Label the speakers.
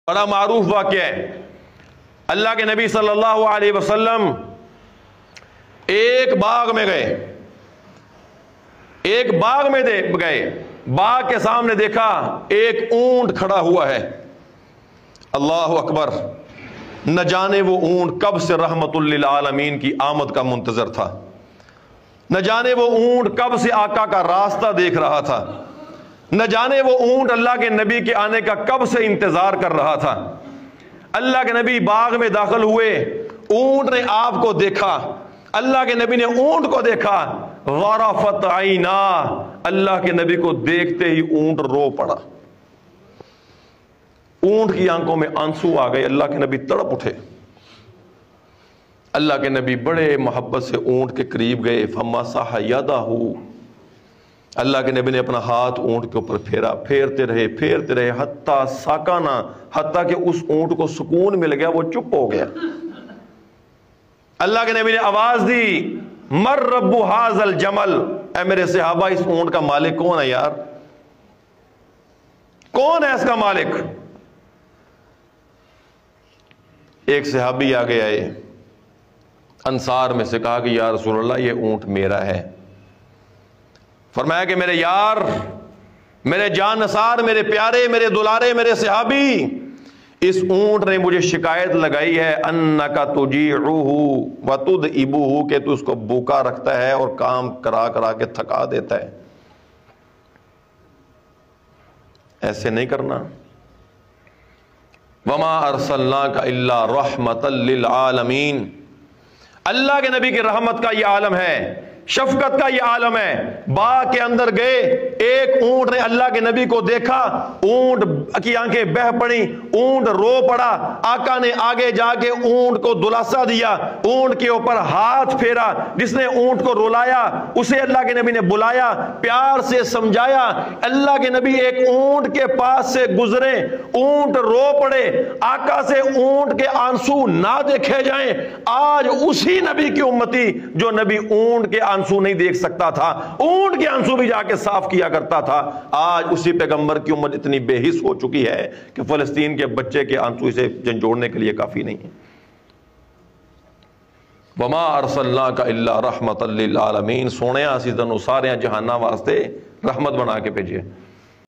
Speaker 1: بڑا معروف واقعہ ہے، اللہ کے نبی صلی اللہ علیہ وسلم ایک باغ میں گئے، باغ کے سامنے دیکھا ایک اونٹ کھڑا ہوا ہے۔ اللہ اکبر! نہ جانے وہ اونٹ کب سے رحمت للعالمین کی آمد کا منتظر تھا، نہ جانے وہ اونٹ کب سے آقا کا راستہ دیکھ رہا تھا، نہ جانے وہ اونٹ اللہ کے نبی کے آنے کا کب سے انتظار کر رہا تھا۔ اللہ کے نبی باغ میں داخل ہوئے، اونٹ نے آپ کو دیکھا، اللہ کے نبی نے اونٹ کو دیکھا، غرفت عینا، اللہ کے نبی کو دیکھتے ہی اونٹ رو پڑا، اونٹ کی آنکھوں میں آنسو آ گئے، اللہ کے نبی تڑپ اٹھے۔ اللہ کے نبی بڑے محبت سے اونٹ کے قریب گئے، فمسح یدہ، اللہ کے نبی نے اپنا ہاتھ اونٹ کے اوپر پھیرا، پھیرتے رہے حتیٰ ساکانا، حتیٰ کہ اس اونٹ کو سکون مل گیا، وہ چپ ہو گیا۔ اللہ کے نبی نے آواز دی، مر رب ھذا الجمل، اے میرے صحابہ اس اونٹ کا مالک کون ہے یار؟ کون ہے اس کا مالک؟ ایک صحابی آگے آئے، انصار میں سے، کہا کہ یا رسول اللہ یہ اونٹ میرا ہے۔ فرمایا کہ میرے یار، میرے جان نثار، میرے پیارے، میرے دلارے، میرے صحابی، اس اونٹ نے مجھے شکایت لگائی ہے انک تجیعہ وتدعبہ، کہ تو اس کو بھوکا رکھتا ہے اور کام کرا کے تھکا دیتا ہے۔ ایسے نہیں کرنا۔ وما ارسلناک الا رحمتا للعالمین، اللہ کے نبی کی رحمت کا یہ عالم ہے، شفقت کا یہ عالم ہے۔ باغ کے اندر گئے، ایک اونٹ نے اللہ کے نبی کو دیکھا، اونٹ کی آنکھیں بہہ پڑی، اونٹ رو پڑا، آقا نے آگے جا کے اونٹ کو دلاسا دیا، اونٹ کے اوپر ہاتھ پھیرا، جس نے اونٹ کو رلایا اسے اللہ کے نبی نے بلایا، پیار سے سمجھایا۔ اللہ کے نبی ایک اونٹ کے پاس سے گزرے، اونٹ رو پڑے، آقا سے اونٹ کے آنسو نہ دیکھے جائیں۔ آج اسی نبی کی امتی جو نبی اونٹ کے آنسو نہیں دیکھ سکتا تھا، اونٹ کے آنسو بھی جا کے صاف کیا کرتا تھا، آج اسی پیغمبر کی امت اتنی بے حس ہو چکی ہے کہ فلسطین کے بچے کے آنسو اسے جھنجھوڑنے کے لیے کافی نہیں ہے۔ وما ارسلناک الا رحمتا للعالمین، سونے اسی تینوں سارے جہاناں واسطے رحمت بنا کے بھیجے۔